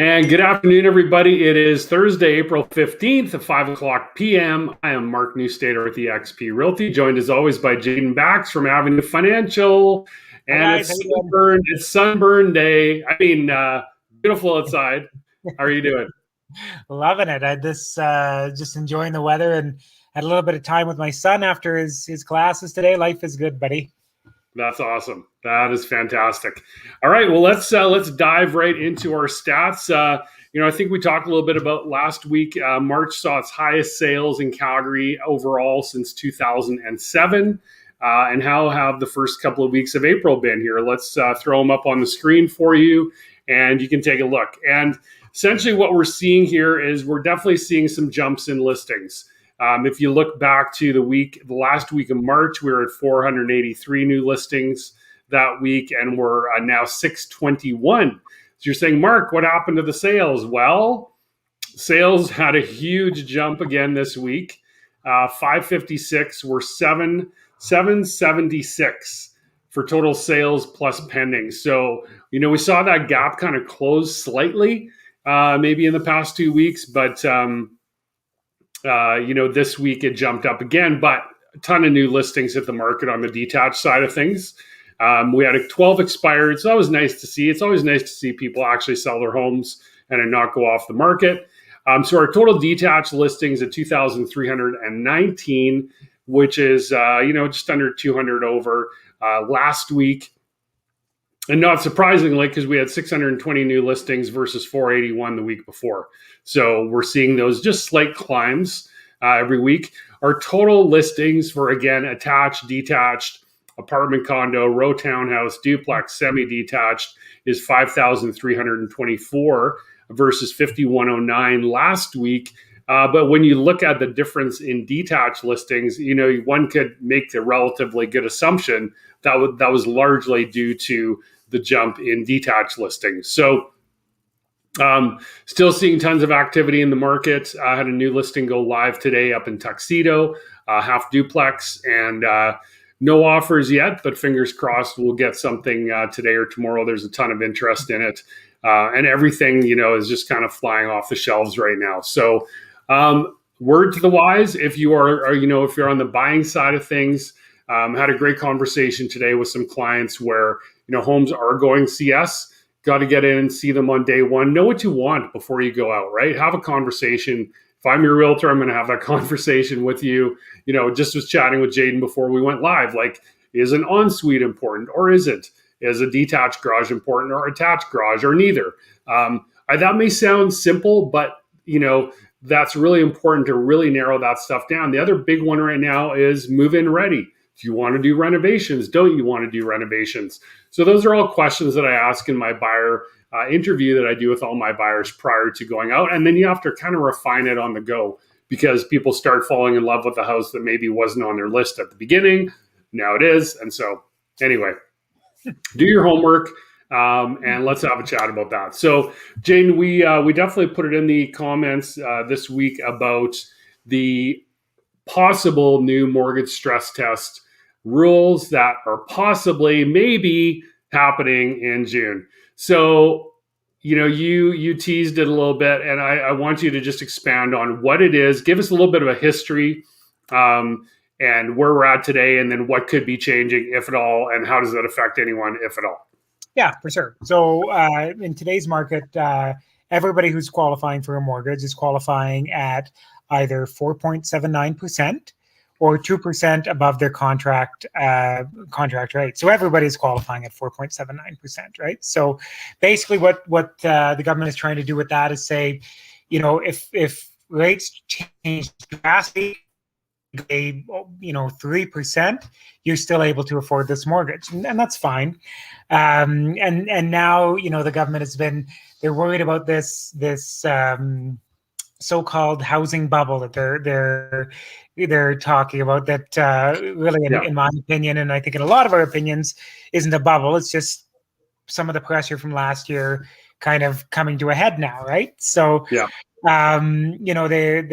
And good afternoon, everybody. It is Thursday, April 15th at 5 o'clock p.m. I am Mark Newstater with eXp Realty, joined as always by Jayden Backs from Avenue Financial. And Hi guys, it's sunburn day. Beautiful outside. How are you doing? loving it. I just enjoying the weather and had a little bit of time with my son after his classes today. Life is good, buddy. That's awesome. That is fantastic. All right, well let's dive right into our stats. I think we talked a little bit about last week. March saw its highest sales in Calgary overall since 2007. And how have the first couple of weeks of April been here? Let's throw them up on the screen for you, and you can take a look. And essentially what we're seeing here is we're definitely seeing some jumps in listings. If you look back to the last week of March, we were at 483 new listings that week, and we're now 621. So you're saying, Mark, what happened to the sales? Well, sales had a huge jump again this week. 556 were 776 for total sales plus pending. So, we saw that gap kind of close slightly, maybe in the past 2 weeks, but this week it jumped up again, but a ton of new listings hit the market on the detached side of things. We had 12 expired, so that was nice to see. It's always nice to see people actually sell their homes and not go off the market. So our total detached listings at 2,319, which is, just under 200 over last week. And not surprisingly, because we had 620 new listings versus 481 the week before. So we're seeing those just slight climbs every week. Our total listings for, again, attached, detached, apartment, condo, row townhouse, duplex, semi-detached is 5,324 versus 5,109 last week. But when you look at the difference in detached listings, one could make the relatively good assumption that was largely due to the jump in detached listings. So still seeing tons of activity in the market. I had a new listing go live today up in Tuxedo, half duplex, and no offers yet, but fingers crossed we'll get something today or tomorrow. There's a ton of interest in it. And everything, is just kind of flying off the shelves right now. So word to the wise, if you're on the buying side of things, had a great conversation today with some clients where, homes are going CS. Got to get in and see them on day one. Know what you want before you go out, right? Have a conversation. If I'm your realtor, I'm going to have that conversation with you. Just was chatting with Jayden before we went live. Like, is an ensuite important or isn't? Is a detached garage important or attached garage or neither? That may sound simple, but, that's really important to really narrow that stuff down. The other big one right now is move-in ready. Do you want to do renovations? Don't you want to do renovations? So those are all questions that I ask in my buyer interview that I do with all my buyers prior to going out. And then you have to kind of refine it on the go because people start falling in love with the house that maybe wasn't on their list at the beginning. Now it is. And so anyway, do your homework. And let's have a chat about that. So, Jayden, we definitely put it in the comments this week about the possible new mortgage stress test rules that are possibly maybe happening in June. So, you teased it a little bit, and I want you to just expand on what it is. Give us a little bit of a history and where we're at today, and then what could be changing, if at all, and how does that affect anyone, if at all? Yeah, for sure. So in today's market, everybody who's qualifying for a mortgage is qualifying at either 4.79% or 2% above their contract rate. So everybody's qualifying at 4.79%, right? So basically what the government is trying to do with that is say, if rates change drastically, 3%, you're still able to afford this mortgage, and that's fine. And now, the government they're worried about this so-called housing bubble that they're talking about that really, in my opinion, and I think in a lot of our opinions, isn't a bubble. It's just some of the pressure from last year kind of coming to a head now, right? So They're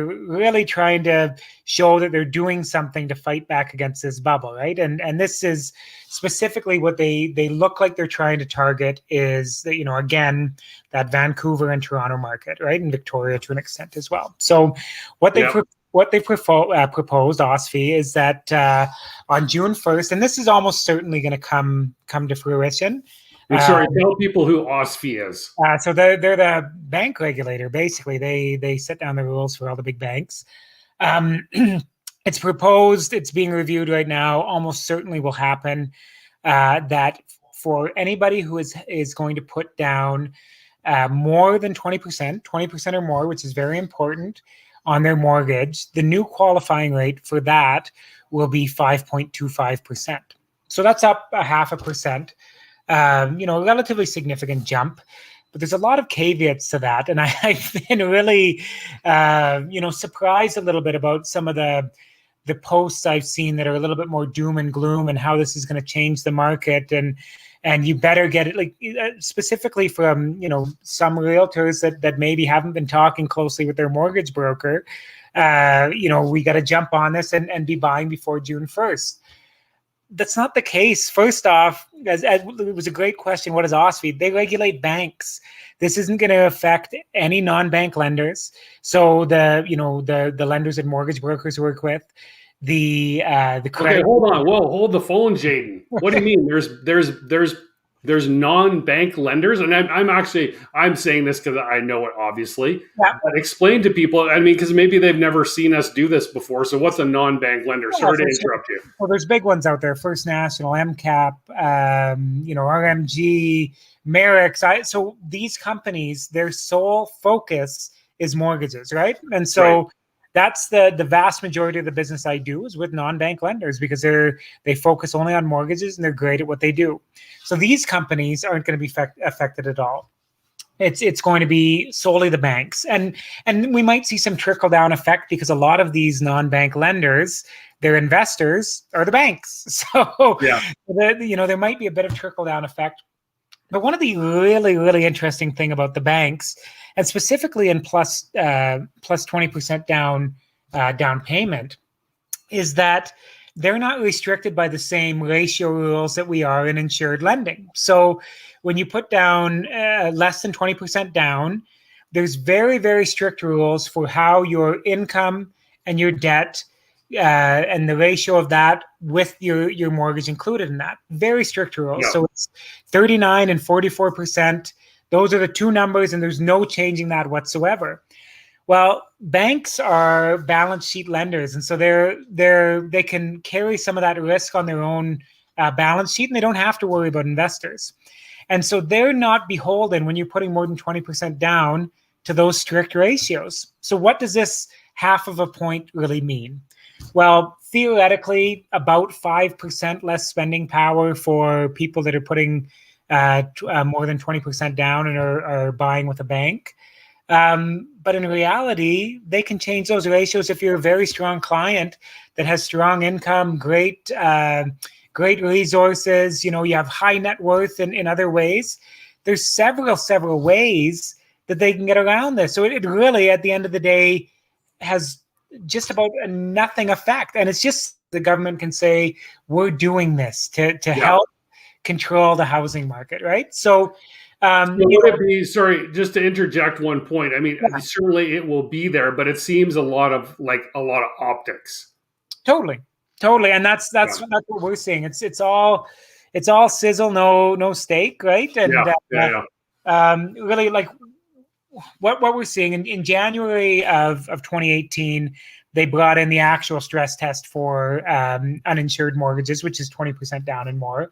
really trying to show that they're doing something to fight back against this bubble, right? And this is specifically what they look like they're trying to target is that, again, that Vancouver and Toronto market, right, and Victoria to an extent as well. So what they proposed, OSFI, is that on June 1st, and this is almost certainly going to come to fruition. I'm sorry, tell people who OSFI is. So they're the bank regulator. Basically, they set down the rules for all the big banks. It's proposed, it's being reviewed right now, almost certainly will happen, that for anybody who is going to put down more than 20% or more, which is very important, on their mortgage, the new qualifying rate for that will be 5.25%. So that's up 0.5%. Relatively significant jump, but there's a lot of caveats to that. And I've been really, surprised a little bit about some of the posts I've seen that are a little bit more doom and gloom and how this is going to change the market. And you better get it, like specifically from, some realtors that maybe haven't been talking closely with their mortgage broker. We got to jump on this and be buying before June 1st. That's not the case. First off, as it was a great question, what is OSFI? They regulate banks. This isn't going to affect any non-bank lenders. So the lenders and mortgage brokers work with the credit. Okay, hold on. Whoa, hold the phone, Jayden. What do you mean? There's non-bank lenders, and I'm saying this because I know it, obviously. Yeah. But explain to people. I mean, because maybe they've never seen us do this before. So, what's a non-bank lender? Sorry to interrupt you. Well, there's big ones out there: First National, MCAP, RMG, Merrick's. So these companies, their sole focus is mortgages, right? And so. Right. That's the vast majority of the business I do is with non-bank lenders because they focus only on mortgages and they're great at what they do. So these companies aren't going to be affected at all. It's going to be solely the banks, and we might see some trickle down effect because a lot of these non-bank lenders, their investors are the banks. So there might be a bit of trickle down effect. But one of the really, really interesting thing about the banks, and specifically in plus 20% down payment, is that they're not restricted by the same ratio rules that we are in insured lending. So when you put down less than 20% down, there's very, very strict rules for how your income and your debt and the ratio of that with your mortgage included in that. Very strict rules. Yeah. So it's 39 and 44%. Those are the two numbers, and there's no changing that whatsoever. Well, banks are balance sheet lenders, and so they can carry some of that risk on their own balance sheet, and they don't have to worry about investors. And so they're not beholden when you're putting more than 20% down to those strict ratios. So what does this 0.5 point really mean? Well, theoretically, about 5% less spending power for people that are putting more than 20% down and are buying with a bank. But in reality, they can change those ratios if you're a very strong client that has strong income, great resources, you have high net worth in other ways. There's several ways that they can get around this. So it really, at the end of the day, has just about nothing effect. And it's just the government can say, we're doing this to help control the housing market, right? So would it be, sorry, just to interject one point. I mean, certainly it will be there, but it seems a lot of optics. Totally. And that's what we're seeing. It's all sizzle, no steak, right? And really, like what we're seeing in January of 2018, they brought in the actual stress test for uninsured mortgages, which is 20% down and more.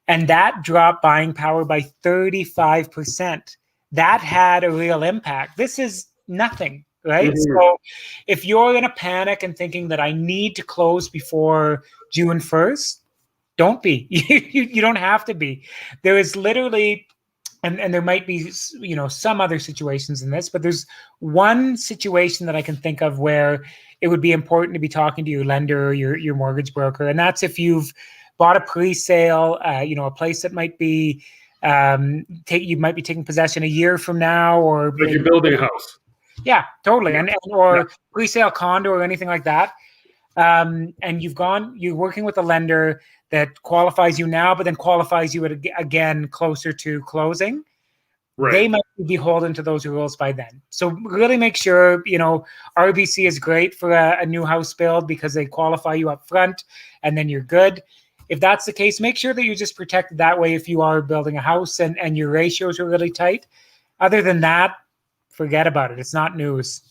And that dropped buying power by 35%. That had a real impact. This is nothing, right? Mm-hmm. So if you're in a panic and thinking that I need to close before June 1st, don't be. You don't have to be. There is literally, and there might be, some other situations in this, but there's one situation that I can think of where it would be important to be talking to your lender or your mortgage broker. And that's if you've bought a pre-sale, a place that might be, you might be taking possession a year from now, or like you're building a house. Yeah, totally. Yeah. Or pre-sale condo or anything like that. And you're working with a lender that qualifies you now, but then qualifies you again closer to closing. Right. They might be beholden to those rules by then. So really make sure, RBC is great for a new house build because they qualify you up front and then you're good. If that's the case, make sure that you're just protected that way if you are building a house and your ratios are really tight. Other than that, forget about it. It's not news.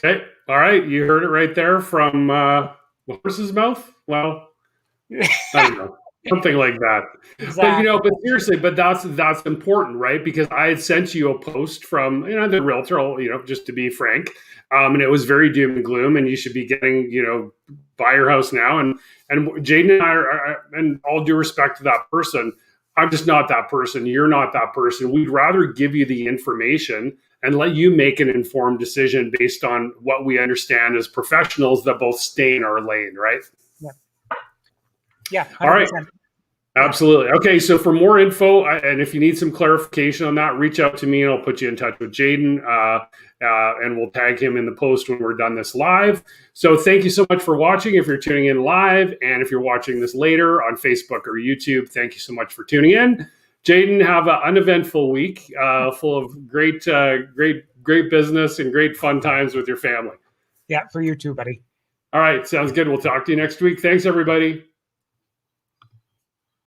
Okay. All right. You heard it right there from the horse's mouth. Well, I don't know. Something like that. Exactly. But seriously, that's important, right? Because I had sent you a post from, the realtor, just to be frank. And it was very doom and gloom, and you should be getting, buy your house now. And Jayden and I are, and all due respect to that person, I'm just not that person. You're not that person. We'd rather give you the information and let you make an informed decision based on what we understand as professionals that both stay in our lane, right? Yeah. 100%. All right. Absolutely. Okay, so for more info, and if you need some clarification on that, reach out to me and I'll put you in touch with Jayden, and we'll tag him in the post when we're done this live. So thank you so much for watching if you're tuning in live, and if you're watching this later on Facebook or YouTube, thank you so much for tuning in. Jayden, have an uneventful week full of great business and great fun times with your family. Yeah, for you too, buddy. All right, sounds good. We'll talk to you next week. Thanks, everybody.